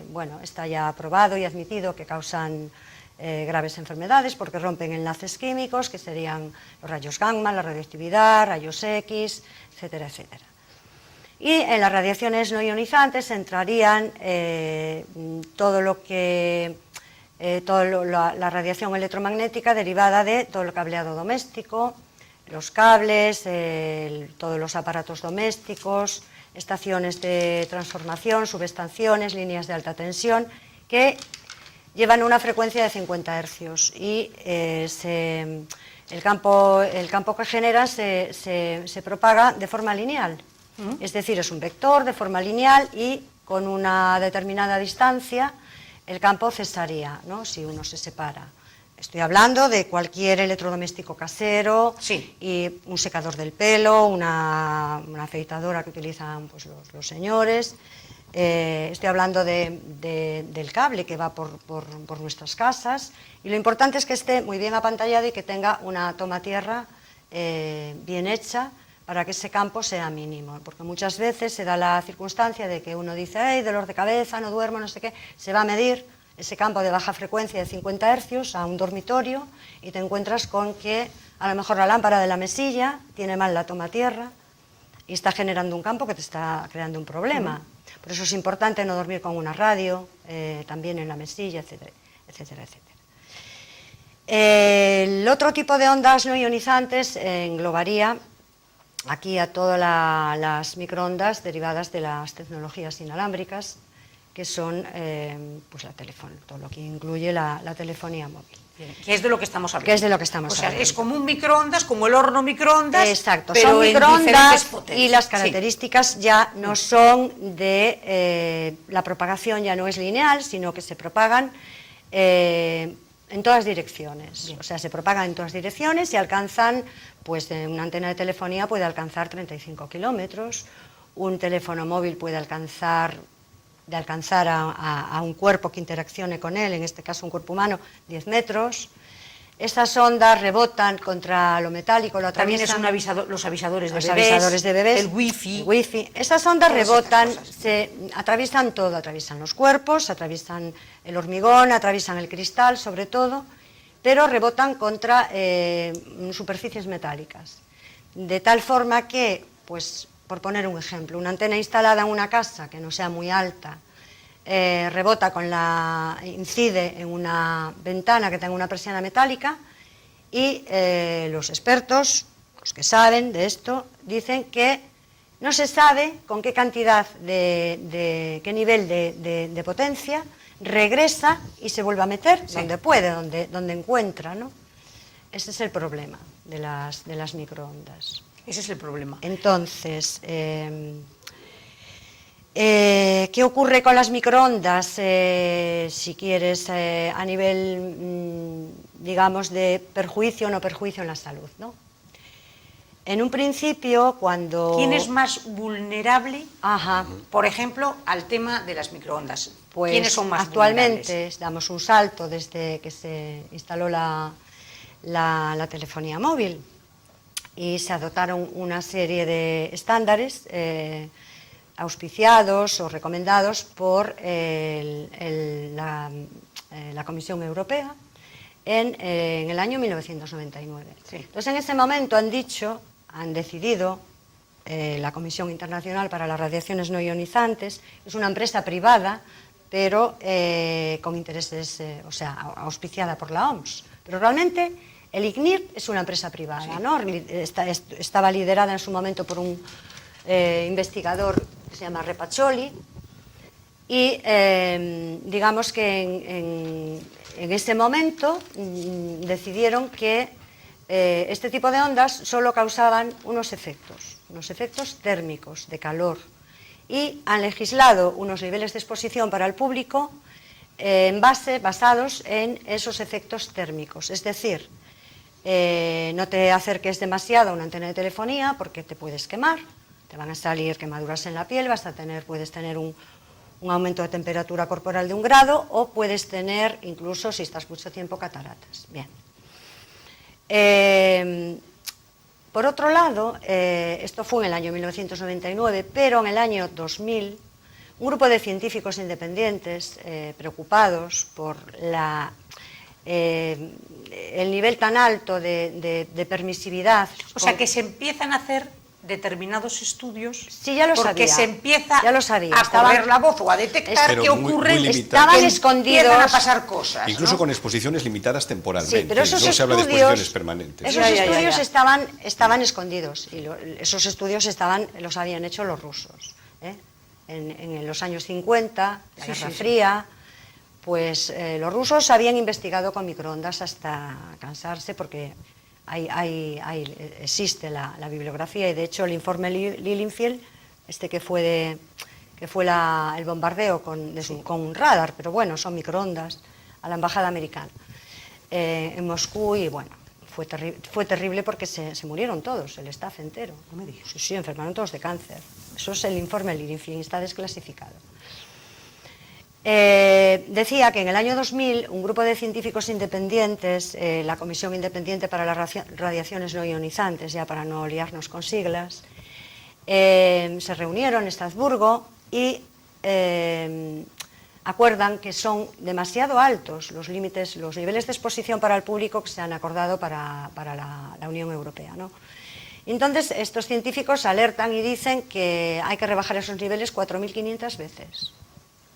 bueno, está ya probado y admitido que causan graves enfermedades porque rompen enlaces químicos, que serían los rayos gamma, la radioactividad, rayos X, etcétera, etcétera. Y en las radiaciones no ionizantes entrarían la radiación electromagnética derivada de todo el cableado doméstico, los cables, todos los aparatos domésticos, estaciones de transformación, subestaciones, líneas de alta tensión, que llevan una frecuencia de 50 hercios y el campo que genera se propaga de forma lineal. Es decir, es un vector de forma lineal y con una determinada distancia el campo cesaría, ¿no?, si uno se separa. Estoy hablando de cualquier electrodoméstico casero, sí, y un secador del pelo, una afeitadora que utilizan pues, los señores. Estoy hablando del cable que va por nuestras casas, y lo importante es que esté muy bien apantallado y que tenga una toma tierra bien hecha para que ese campo sea mínimo, porque muchas veces se da la circunstancia de que uno dice, ¡ay, dolor de cabeza, no duermo, no sé qué! Se va a medir ese campo de baja frecuencia de 50 hercios a un dormitorio y te encuentras con que a lo mejor la lámpara de la mesilla tiene mal la toma tierra y está generando un campo que te está creando un problema. Por eso es importante no dormir con una radio, también en la mesilla, etcétera, etcétera, etcétera. El otro tipo de ondas no ionizantes englobaría aquí a todas las microondas derivadas de las tecnologías inalámbricas, que son pues todo lo que incluye la telefonía móvil. Que es de lo que estamos hablando. Que es de lo que estamos hablando. O sea, hablando. Es como un microondas, como el horno microondas. Exacto, pero son microondas potencias. Y las características ya no son de la propagación, ya no es lineal, sino que se propagan en todas direcciones. Bien. O sea, se propagan en todas direcciones y alcanzan, pues una antena de telefonía puede alcanzar 35 kilómetros, un teléfono móvil puede alcanzar a un cuerpo que interaccione con él, en este caso un cuerpo humano, 10 metros. Estas ondas rebotan contra lo metálico, lo atraviesan. También es los avisadores de bebés, el wifi. Esas ondas rebotan, atraviesan todo, atraviesan los cuerpos, atraviesan el hormigón, atraviesan el cristal, sobre todo, pero rebotan contra superficies metálicas. De tal forma que, pues, por poner un ejemplo, una antena instalada en una casa que no sea muy alta, incide en una ventana que tenga una persiana metálica y los expertos, los que saben de esto, dicen que no se sabe con qué cantidad qué nivel de potencia regresa y se vuelve a meter donde puede, donde encuentra, ¿no? Ese es el problema de las microondas. Ese es el problema. Entonces, ¿qué ocurre con las microondas? Si quieres, a nivel, digamos, de perjuicio o no perjuicio en la salud, ¿no? En un principio, cuando... ¿Quién es más vulnerable, Ajá, por ejemplo, al tema de las microondas? Pues ¿Quiénes son más actualmente damos un salto desde que se instaló la telefonía móvil y se adoptaron una serie de estándares auspiciados o recomendados por la Comisión Europea en el año 1999. Sí. Entonces, en ese momento han decidido, la Comisión Internacional para las Radiaciones No Ionizantes, es una empresa privada, pero con intereses, o sea, auspiciada por la OMS. Pero realmente el ICNIRP es una empresa privada, ¿no? Estaba liderada en su momento por un investigador que se llama Repaccioli y digamos que en ese momento decidieron que este tipo de ondas solo causaban unos efectos térmicos, de calor, y han legislado unos niveles de exposición para el público basados en esos efectos térmicos, es decir, no te acerques demasiado a una antena de telefonía porque te puedes quemar, te van a salir quemaduras en la piel, puedes tener un aumento de temperatura corporal de 1 grado o puedes tener, incluso si estás mucho tiempo, cataratas. Bien. Por otro lado, esto fue en el año 1999, pero en el año 2000 un grupo de científicos independientes preocupados por el nivel tan alto de permisividad. O sea, que se empiezan a hacer determinados estudios, sí, ya lo porque sabía, se empieza ya lo sabía. a correr la voz o a detectar que ocurren, estaban escondidos, empiezan a pasar cosas, incluso ¿no? con exposiciones limitadas temporalmente. Sí, pero esos no se habla de exposiciones permanentes. Esos estudios estaban escondidos y esos estudios los habían hecho los rusos. En los años 50, la Guerra Fría, pues los rusos habían investigado con microondas hasta cansarse, porque existe la bibliografía, y de hecho el informe Lilienfeld, que fue el bombardeo con un radar, pero bueno, son microondas, a la embajada americana en Moscú, y bueno, fue terrible porque se murieron todos, el staff entero. No me digas. Sí, enfermaron todos de cáncer. Eso es el informe Lilienfeld, está desclasificado. Decía que en el año 2000 un grupo de científicos independientes, la Comisión Independiente para las Radiaciones No Ionizantes, ya para no liarnos con siglas, se reunieron en Estrasburgo y acuerdan que son demasiado altos los límites, los niveles de exposición para el público que se han acordado para la Unión Europea, ¿no? Entonces estos científicos alertan y dicen que hay que rebajar esos niveles 4.500 veces.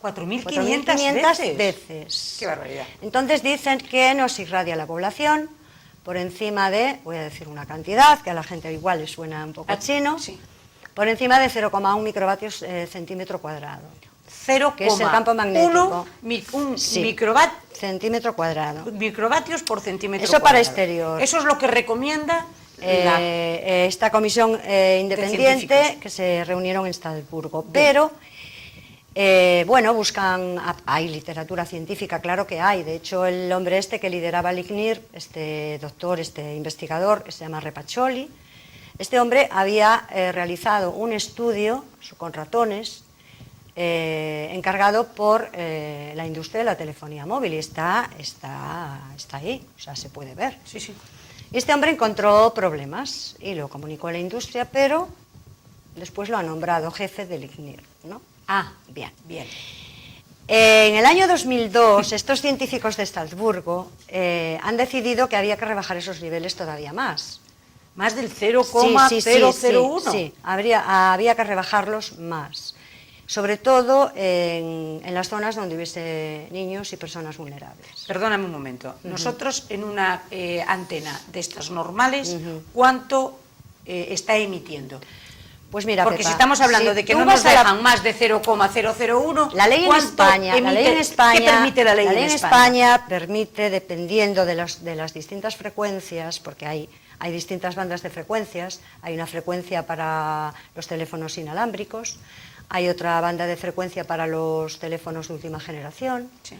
4.500 veces. Qué barbaridad. Entonces dicen que nos irradia la población por encima de, voy a decir una cantidad, que a la gente igual le suena un poco chino, sí. Por encima de 0,1 microvatios centímetro cuadrado. 0,1 que es el campo magnético. Centímetro cuadrado. Microvatios por centímetro Eso cuadrado. Para exterior. Eso es lo que recomienda esta comisión independiente que se reunieron en Estrasburgo. Pero bueno, buscan, hay literatura científica, claro que hay. De hecho, el hombre que lideraba el ICNIR, doctor, investigador, que se llama Repaccioli, este hombre había realizado un estudio con ratones encargado por la industria de la telefonía móvil, y está ahí, o sea, se puede ver. Sí, sí. Y este hombre encontró problemas y lo comunicó a la industria, pero después lo ha nombrado jefe del ICNIR, ¿no? Ah, bien. En el año 2002, estos científicos de Estrasburgo han decidido que había que rebajar esos niveles todavía más. Más del 0,001. Sí, había que rebajarlos más. Sobre todo en las zonas donde hubiese niños y personas vulnerables. Perdóname un momento. Nosotros en una antena de estas normales, ¿cuánto está emitiendo? Pues mira, porque Pepa, si estamos hablando de que no nos dejan más de 0,001, la ley en España, ¿qué permite la ley en España? Permite, dependiendo de las distintas frecuencias, porque hay distintas bandas de frecuencias, hay una frecuencia para los teléfonos inalámbricos, hay otra banda de frecuencia para los teléfonos de última generación, sí.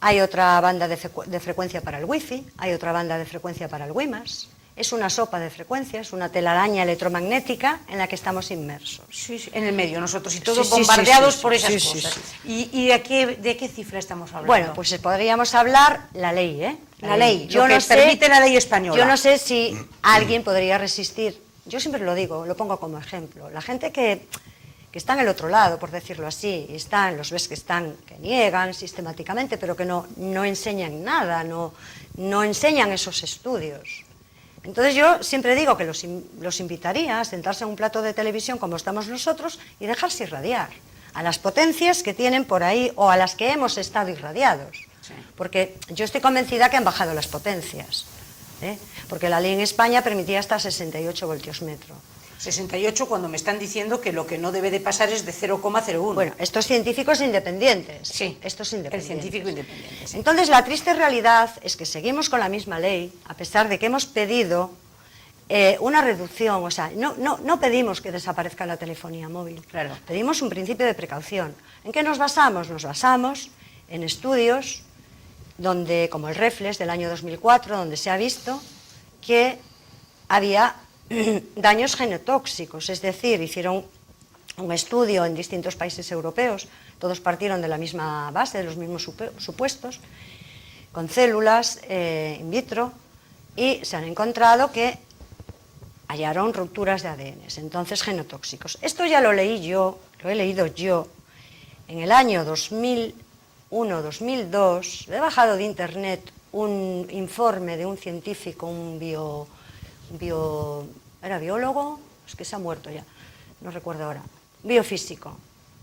Hay otra banda de frecuencia para el wifi, hay otra banda de frecuencia para el WiMAX. Es una sopa de frecuencias, una telaraña electromagnética en la que estamos inmersos. Sí, en el medio, nosotros, y todos bombardeados por esas cosas. Sí. ¿Y de qué cifra estamos hablando? Bueno, pues podríamos hablar la ley, ¿eh? La ley, lo que permite la ley española. Yo no sé si alguien podría resistir, yo siempre lo digo, lo pongo como ejemplo, la gente que está en el otro lado, por decirlo así, y los ves que niegan sistemáticamente, pero que no enseñan nada, no enseñan esos estudios. Entonces yo siempre digo que los invitaría a sentarse en un plato de televisión como estamos nosotros y dejarse irradiar a las potencias que tienen por ahí o a las que hemos estado irradiados. Sí. Porque yo estoy convencida que han bajado las potencias, porque la ley en España permitía hasta 68 voltios metro. 68 cuando me están diciendo que lo que no debe de pasar es de 0,01. Bueno, estos científicos independientes. Sí, estos independientes. El científico independiente. Sí. Entonces, la triste realidad es que seguimos con la misma ley, a pesar de que hemos pedido una reducción. O sea, no pedimos que desaparezca la telefonía móvil. Claro. Pedimos un principio de precaución. ¿En qué nos basamos? Nos basamos en estudios como el Reflex del año 2004, donde se ha visto que había daños genotóxicos, es decir, hicieron un estudio en distintos países europeos, todos partieron de la misma base, de los mismos supuestos, con células in vitro, y se han encontrado que hallaron rupturas de ADN, entonces genotóxicos. Esto ya lo he leído yo en el año 2001-2002, he bajado de internet un informe de un científico, ¿era biólogo? Es que se ha muerto ya, no recuerdo ahora, biofísico,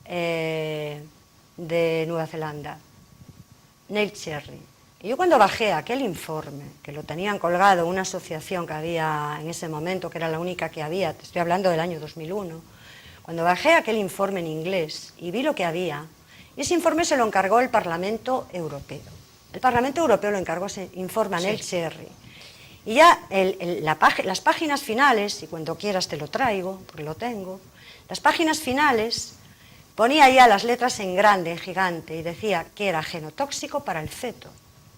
de Nueva Zelanda, Neil Cherry. Y yo cuando bajé aquel informe, que lo tenían colgado una asociación que había en ese momento, que era la única que había, te estoy hablando del año 2001, cuando bajé aquel informe en inglés y vi lo que había, y ese informe se lo encargó el Parlamento Europeo. El Parlamento Europeo lo encargó ese informe a Neil Cherry. Y ya las páginas finales, y cuando quieras te lo traigo, porque lo tengo, las páginas finales ponía ya las letras en grande, en gigante, y decía que era genotóxico para el feto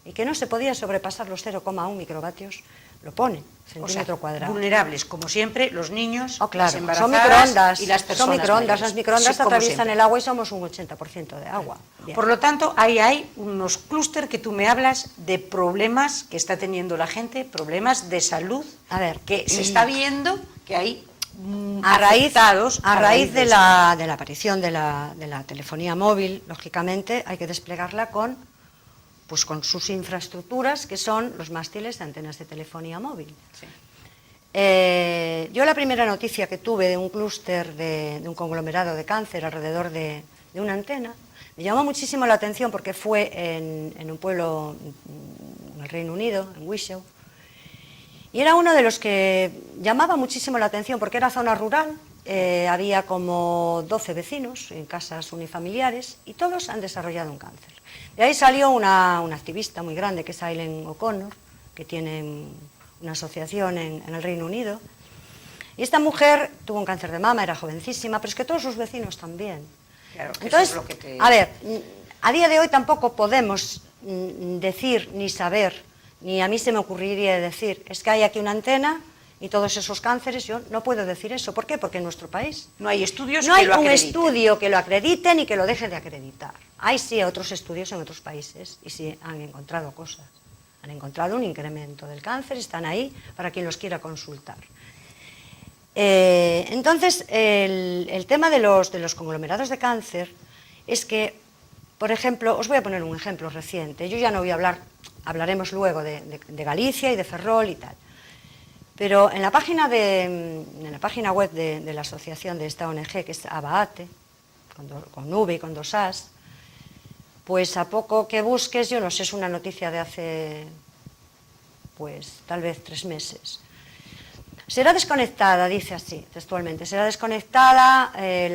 y que no se podía sobrepasar los 0,1 microvatios, lo pone, centímetro cuadrado. Vulnerables, como siempre, los niños, claro, las embarazadas son microondas, y las personas mayores. Las microondas Sí, como atraviesan siempre. el agua y somos un 80% de agua. Bien. Por lo tanto, ahí hay unos clúster que tú me hablas de problemas que está teniendo la gente, problemas de salud, A ver, que se está viendo que hay a raíz de esto. la aparición de la telefonía móvil, lógicamente hay que desplegarla con sus infraestructuras, que son los mástiles de antenas de telefonía móvil. Sí. Yo la primera noticia que tuve de un clúster, de un conglomerado de cáncer alrededor de una antena, me llamó muchísimo la atención porque fue en un pueblo en el Reino Unido, en Wishaw, y era uno de los que llamaba muchísimo la atención porque era zona rural, había como 12 vecinos en casas unifamiliares y todos han desarrollado un cáncer. De ahí salió una activista muy grande que es Aileen O'Connor, que tiene una asociación en el Reino Unido. Y esta mujer tuvo un cáncer de mama, era jovencísima, pero es que todos sus vecinos también. Claro, que entonces, eso es lo que te... a ver, a día de hoy tampoco podemos decir ni saber, ni a mí se me ocurriría decir, es que hay aquí una antena y todos esos cánceres, yo no puedo decir eso. ¿Por qué? Porque en nuestro país no hay estudios no que hay lo un acrediten. estudio que lo acredite ni que lo deje de acreditar. Hay sí otros estudios en otros países y sí han encontrado cosas. Han encontrado un incremento del cáncer, están ahí para quien los quiera consultar. Entonces, el tema de los conglomerados de cáncer es que, por ejemplo, os voy a poner un ejemplo reciente. Yo ya no voy a hablar, hablaremos luego de Galicia y de Ferrol y tal. Pero en la página web de la asociación de esta ONG, que es Abaate, con V y con 2 As, pues a poco que busques, yo no sé, es una noticia de hace, pues tal vez 3 meses. Será desconectada, dice así, textualmente, será desconectada la